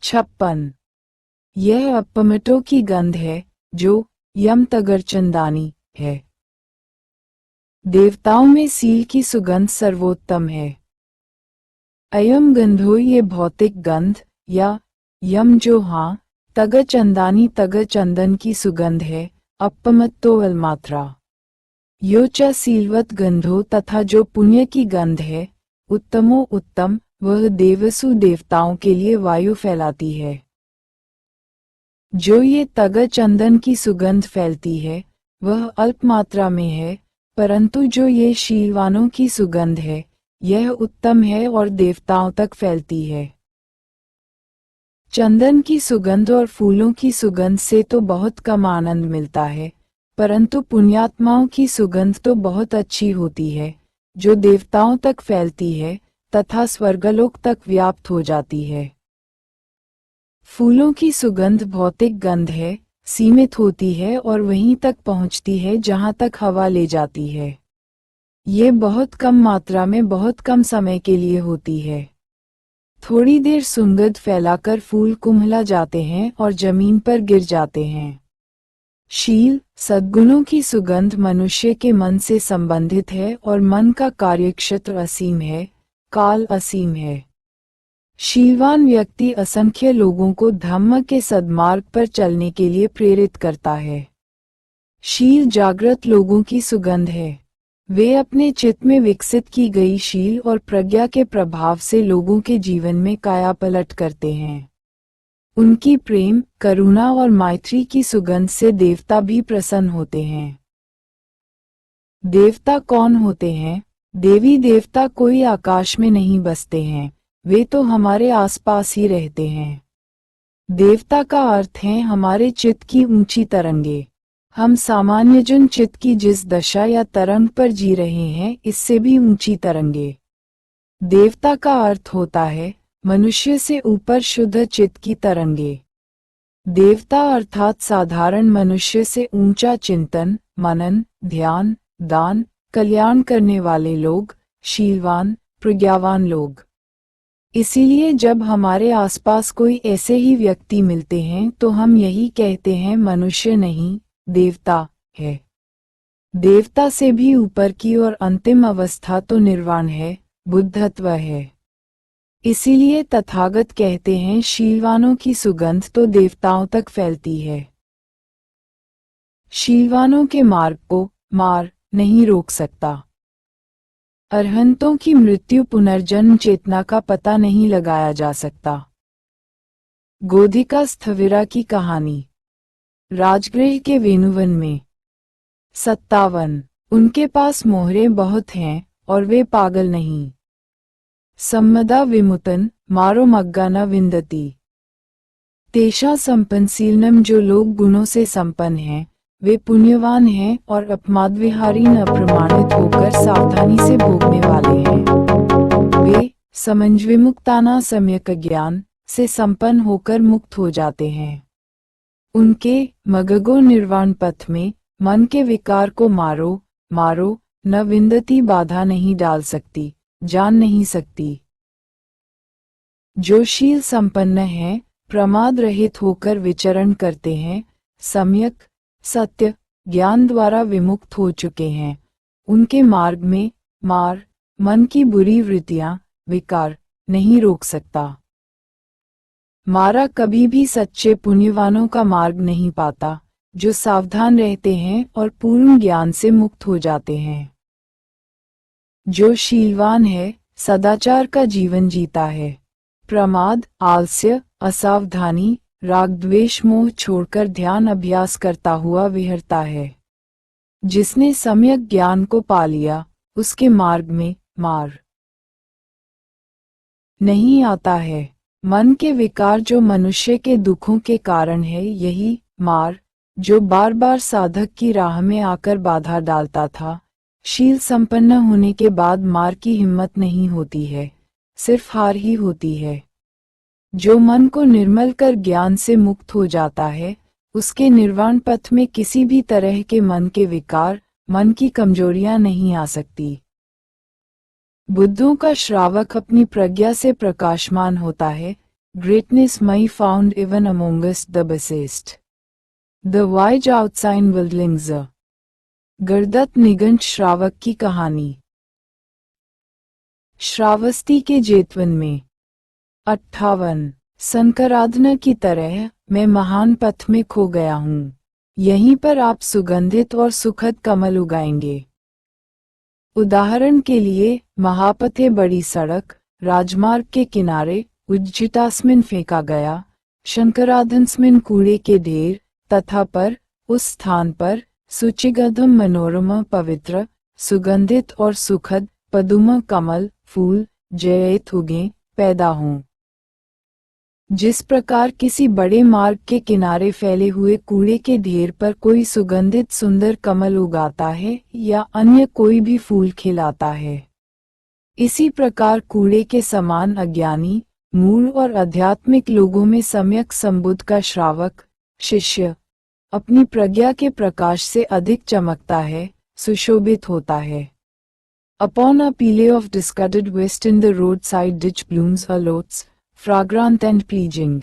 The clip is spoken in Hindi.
56। यह अपमिटों की गंध है, जो यम तगरचंदानी है। देवताओं में सील की सुगंध सर्वोत्तम है। अयम गंधो ये भौतिक गंध या यम जो हाँ तगचंदानी तग चंदन की सुगंध है, अपमत्तो अलमात्रा यो च सीलवत गंधो तथा जो पुण्य की गंध है, उत्तमो उत्तम, वह देवसु देवताओं के लिए वायु फैलाती है। जो ये तग चंदन की सुगंध फैलती है, वह अल्प मात्रा में है, परंतु जो ये शीलवानों की सुगंध है, यह उत्तम है और देवताओं तक फैलती है। चंदन की सुगंध और फूलों की सुगंध से तो बहुत कम आनंद मिलता है, परंतु पुण्यात्माओं की सुगंध तो बहुत अच्छी होती है, जो देवताओं तक फैलती है तथा स्वर्गलोक तक व्याप्त हो जाती है। फूलों की सुगंध भौतिक गंध है, सीमित होती है और वहीं तक पहुंचती है जहां तक हवा ले जाती है। ये बहुत कम मात्रा में बहुत कम समय के लिए होती है। थोड़ी देर सुगंध फैलाकर फूल कुम्हला जाते हैं और जमीन पर गिर जाते हैं। शील सद्गुणों की सुगंध मनुष्य के मन से संबंधित है और मन का कार्यक्षेत्र असीम है, काल असीम है। शीलवान व्यक्ति असंख्य लोगों को धम्म के सद्मार्ग पर चलने के लिए प्रेरित करता है। शील जागृत लोगों की सुगंध है। वे अपने चित्त में विकसित की गई शील और प्रज्ञा के प्रभाव से लोगों के जीवन में कायापलट करते हैं। उनकी प्रेम, करुणा और मैत्री की सुगंध से देवता भी प्रसन्न होते हैं। देवता कौन होते हैं? देवी देवता कोई आकाश में नहीं बसते हैं, वे तो हमारे आसपास ही रहते हैं। देवता का अर्थ है हमारे चित्त की ऊंची तरंगे। हम सामान्य जन चित्त की जिस दशा या तरंग पर जी रहे हैं, इससे भी ऊंची तरंगे। देवता का अर्थ होता है मनुष्य से ऊपर शुद्ध चित्त की तरंगे। देवता अर्थात साधारण मनुष्य से ऊंचा चिंतन, मनन, ध्यान, दान, कल्याण करने वाले लोग, शीलवान, प्रज्ञावान लोग। इसीलिए जब हमारे आसपास कोई ऐसे ही व्यक्ति मिलते हैं तो हम यही कहते हैं मनुष्य नहीं, देवता है। देवता से भी ऊपर की और अंतिम अवस्था तो निर्वाण है, बुद्धत्व है। इसीलिए तथागत कहते हैं शीलवानों की सुगंध तो देवताओं तक फैलती है। शीलवानों के मार्ग को मार नहीं रोक सकता। अरहंतों की मृत्यु पुनर्जन्म चेतना का पता नहीं लगाया जा सकता। गोधिका स्थविरा की कहानी। राजगृह के वेणुवन में। 57। उनके पास मोहरे बहुत हैं और वे पागल नहीं। सम्मदा विमुतन मारो मग्गा न विंदती। तेषा संपन्नशीलनम जो लोग गुणों से संपन्न हैं, वे पुण्यवान हैं और अपमादविहारी न प्रमाणित होकर सावधानी से भोगने वाले हैं। वे समंजविमुक्ताना सम्यक ज्ञान से संपन्न होकर मुक्त हो जाते हैं। उनके मगगो निर्वाण पथ में मन के विकार को मारो मारो न विंदती बाधा नहीं डाल सकती, जान नहीं सकती। जो शील संपन्न हैं, प्रमाद रहित होकर विचरण करते हैं, सम्यक सत्य ज्ञान द्वारा विमुक्त हो चुके हैं, उनके मार्ग में मार मन की बुरी वृत्तियां विकार नहीं रोक सकता। मारा कभी भी सच्चे पुण्यवानों का मार्ग नहीं पाता, जो सावधान रहते हैं और पूर्ण ज्ञान से मुक्त हो जाते हैं। जो शीलवान है, सदाचार का जीवन जीता है। प्रमाद, आलस्य, असावधानी, राग द्वेष मोह छोड़कर ध्यान अभ्यास करता हुआ विहरता है। जिसने सम्यक ज्ञान को पा लिया, उसके मार्ग में मार नहीं आता है। मन के विकार जो मनुष्य के दुखों के कारण है, यही मार जो बार बार साधक की राह में आकर बाधा डालता था। शील संपन्न होने के बाद मार की हिम्मत नहीं होती है, सिर्फ हार ही होती है। जो मन को निर्मल कर ज्ञान से मुक्त हो जाता है, उसके निर्वाण पथ में किसी भी तरह के मन के विकार, मन की कमजोरियां नहीं आ सकती। बुद्धों का श्रावक अपनी प्रज्ञा से प्रकाशमान होता है, Greatness may found even amongst the basest. The wise outshine worldlings. गरदत निगंठ श्रावक की कहानी। श्रावस्ती के जेतवन में। 58 संकराधना की तरह मैं महान पथ में खो गया हूँ। यहीं पर आप सुगंधित और सुखद कमल उगाएंगे। उदाहरण के लिए महापथे बड़ी सड़क, राजमार्ग के किनारे उज्जितास्मिन फेंका गया, शंकराधनस्मिन कूड़े के ढेर, तथा पर उस स्थान पर सुचिगंधम मनोरमा पवित्र, सुगंधित और सुखद पदुम कमल फूल जयेत उगे पैदा हों। जिस प्रकार किसी बड़े मार्ग के किनारे फैले हुए कूड़े के ढेर पर कोई सुगंधित सुंदर कमल उगाता है या अन्य कोई भी फूल खिलाता है, इसी प्रकार कूड़े के समान अज्ञानी, मूढ़ और आध्यात्मिक लोगों में सम्यक संबुद्ध का श्रावक, शिष्य, अपनी प्रज्ञा के प्रकाश से अधिक चमकता है, सुशोभित होता है। Upon a pillar of discarded waste in the roadside ditch blooms a lotus, fragrant and pleasing.